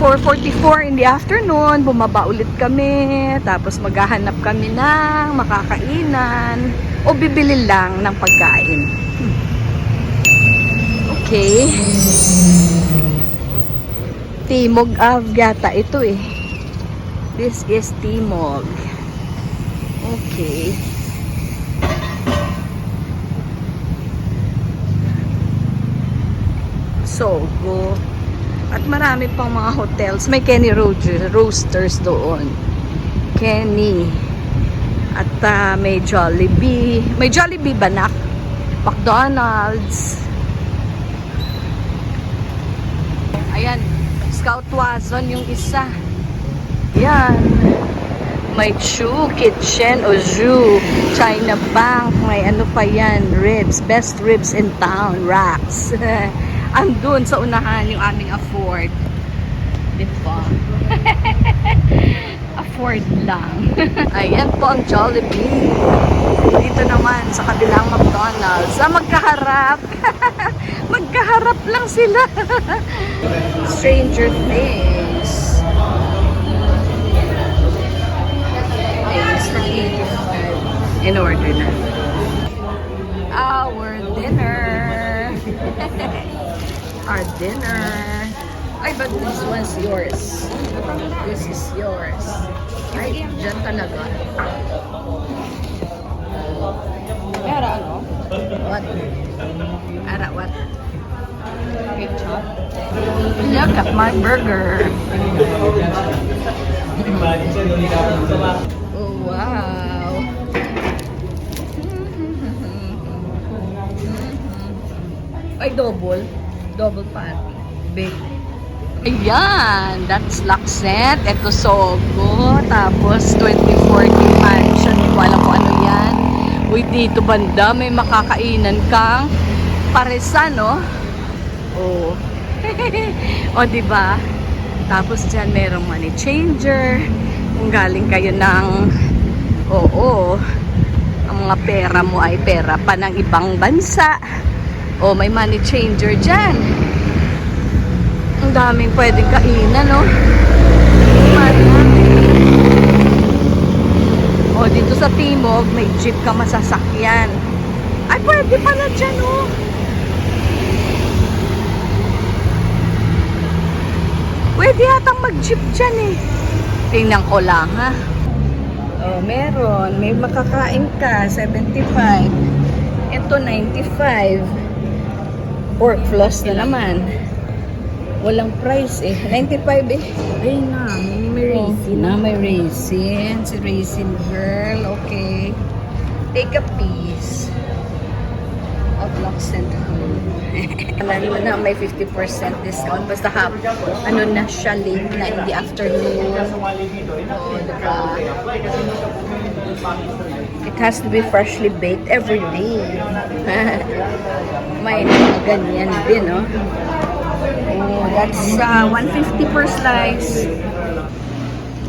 4:44 in the afternoon, bumaba ulit kami. Tapos maghahanap kami ng makakainan o bibili lang ng pagkain. Okay. Timog yata ito eh. This is Timog. Okay. Sogo. At marami pang mga hotels. May Kenny Roasters doon. Kenny. At may Jollibee. May Jollibee ba na? McDonald's. Ayan. Scout Wazon yung isa. Yan. May Chu Kitchen o Zhu. China Bank. May ano pa yan. Ribs. Best ribs in town. Racks. Andun sa unahan yung aming afford. Diba? Afford lang. Ayan po ang Jollibee. Dito naman sa kabilang McDonald's. Magkaharap. Magkaharap lang sila. Stranger Things. Things from 85. In order na. Our dinner. Our dinner. Ay, but this one's yours. This is yours. Ay, dyan talaga. Ara, ano? What? Ara, what? Ketchup? Look at my burger. Oh, wow. Ay, double. Double patty. Big. Ayan. That's Lakset. Ito Sogo. Tapos 24K Mansion. Hindi ko alam kung ano yan. Uy, dito banda. May makakainan kang paresan, no? Oh. O, diba? Tapos dyan merong money changer. Kung galing kayo ng oo. Ang mga pera mo ay pera pa ng ibang bansa. Oh, may money changer dyan. Ang daming pwedeng kainan, no? Oh, dito sa Timog, may jeep ka masasakyan. Ay, pwede pala dyan, oh. Pwede yatang mag-jeep dyan, eh. Tingnan ko lang, ha? Oh, meron. May makakain ka, 75. Ito, 95. Pork floss na naman. Walang price eh. 95 eh. Ayun na. May raisin na. May raisin. Si Raisin Girl. Okay. Take a piece. Outlook Center. Alam mo na may 50% discount. Basta ano na siya late na in the afternoon. Oh, diba? It has to be freshly baked every day. May ganyan din, no? Oh, that's 150 per slice.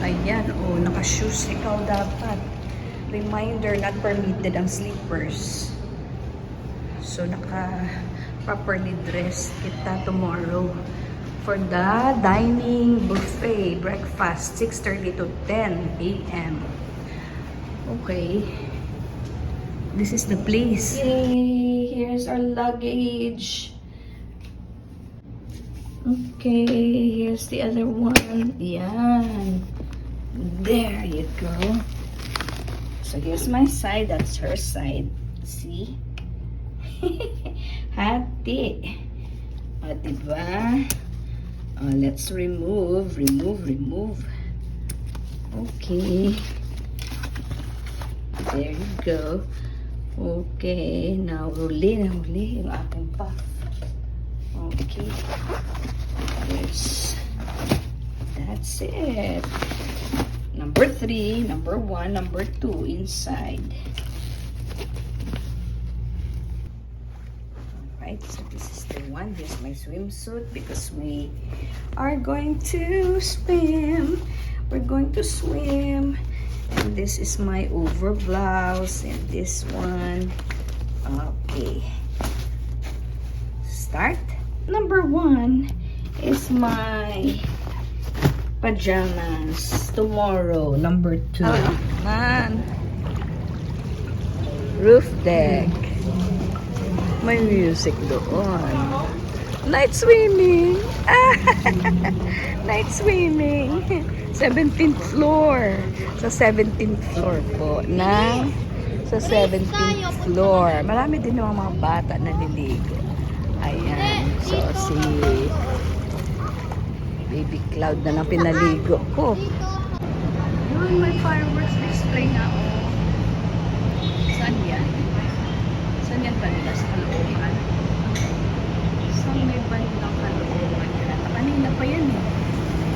Ayan, oh, naka-shoes ikaw dapat. Reminder, not permitted ang slippers. So, properly dressed kita tomorrow for the dining buffet breakfast, 6:30 to 10 a.m. Okay. This is the place. Yay! Here's our luggage. Okay, here's the other one. Yan. There you go. So here's my side, that's her side. See? Hati. O, diba? Let's remove. Okay. There you go. Okay, now huli yung aking puff. Okay. That's it. Number 3, number 1, number 2 inside. Alright, so this is the one. Here's my swimsuit because we are going to swim. We're going to swim. And this is my over blouse and this one. Okay. Start. Number 1 is my Pajamas. Tomorrow, number 2. Man. Roof deck. May music doon. Night swimming. Night swimming. 17th floor. Sa 17th floor po. Sa 17th floor. Marami din yung mga bata na naliligo. Ayan. So, si Baby Cloud na lang pinaligo ko. Yun, may fireworks display na. Oh. Saan yan? Saan yan banda? Sa kalooban? Saan may bandang kalooban yan? Kanina pa yan eh.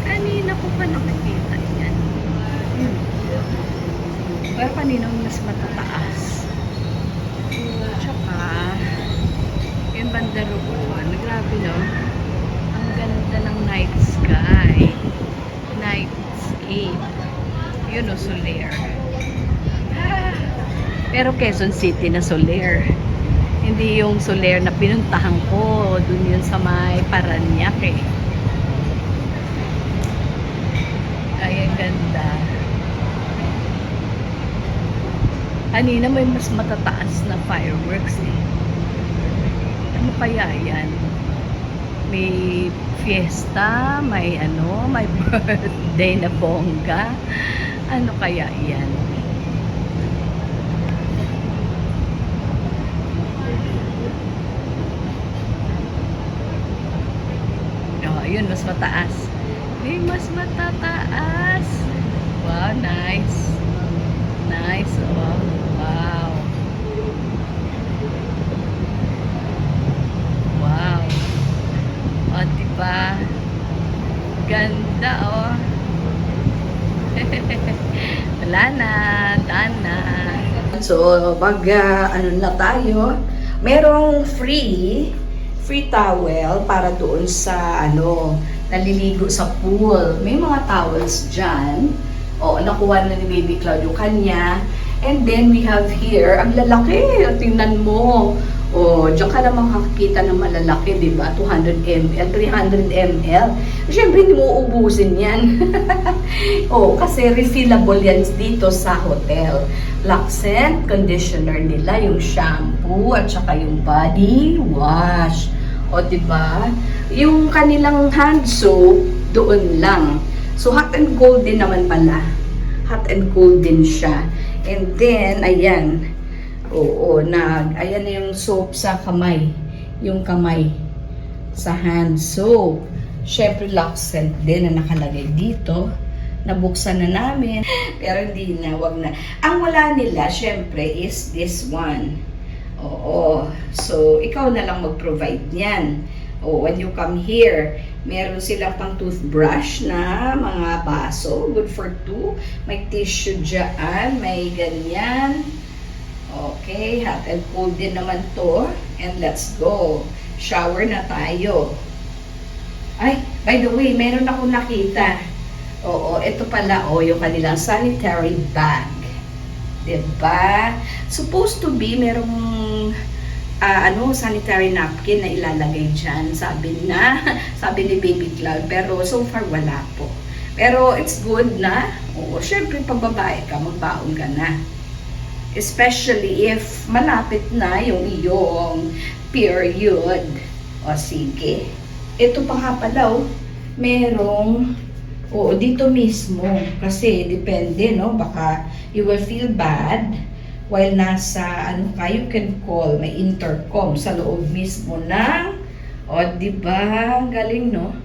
Kanina ko pa nakikita yan. Pero kanina mas matataas. Tsaka, yung banda roon, grabe no? Ang ganda ng night sky. Nightscape. Yun o, Soler. Pero Quezon City na Soler. Hindi yung Soler na pinuntahan ko. Dun yun sa may Paranaque. Ay, ang ganda. Kanina may mas matataas na fireworks eh. Ano kaya yan? May fiesta, may may birthday na bongga. Ano kaya yan? Oh, yun, mas mataas. May mas matataas. Wow, nice. Nice, oh. Wow. Wow. O, diba? Ganda, oh. Wala na. Done na. So, ano na tayo, merong free towel para doon sa, naliligo sa pool. May mga towels dyan. O, nakuha na ni Baby Cloud yung kanya. And then, we have here, ang lalaki. Tingnan mo. O, diyan ka na makakita ng malalaki, di ba? 200 ml, 300 ml. Siyempre, hindi mo ubusin yan. O, kasi refillable yan dito sa hotel. Luxent, conditioner nila, yung shampoo, at saka yung body wash. O, di ba? Yung kanilang hand soap, doon lang. So, hot and cold din naman pala. Hot and cold din siya. And then, ayan. Oo, ayan na yung soap sa kamay. Yung kamay. Sa hand soap. Siyempre, Luxent din na nakalagay dito. Nabuksan na namin. Pero hindi na, wag na. Ang wala nila, siyempre, is this one. Oo. So, ikaw na lang mag-provide niyan. Oh, when you come here, meron silang pang toothbrush na mga baso, good for 2. May tissue dyan, may ganyan. Okay, hot and cold din naman to. And let's go. Shower na tayo. Ay, by the way, meron akong nakita. Oo, ito pala, yung kanilang sanitary bag. Diba? Supposed to be, merong sanitary napkin na ilalagay dyan, sabi ni Baby Cloud, pero so far wala po. Pero it's good na. Oo, syempre pag babae ka, magbaon ka na. Especially if malapit na yung iyong period. O sige. Ito pa nga pala, merong, dito mismo. Kasi depende, no? Baka you will feel bad while nasa, you can call, may intercom sa loob mismo ng, diba? Galing, no?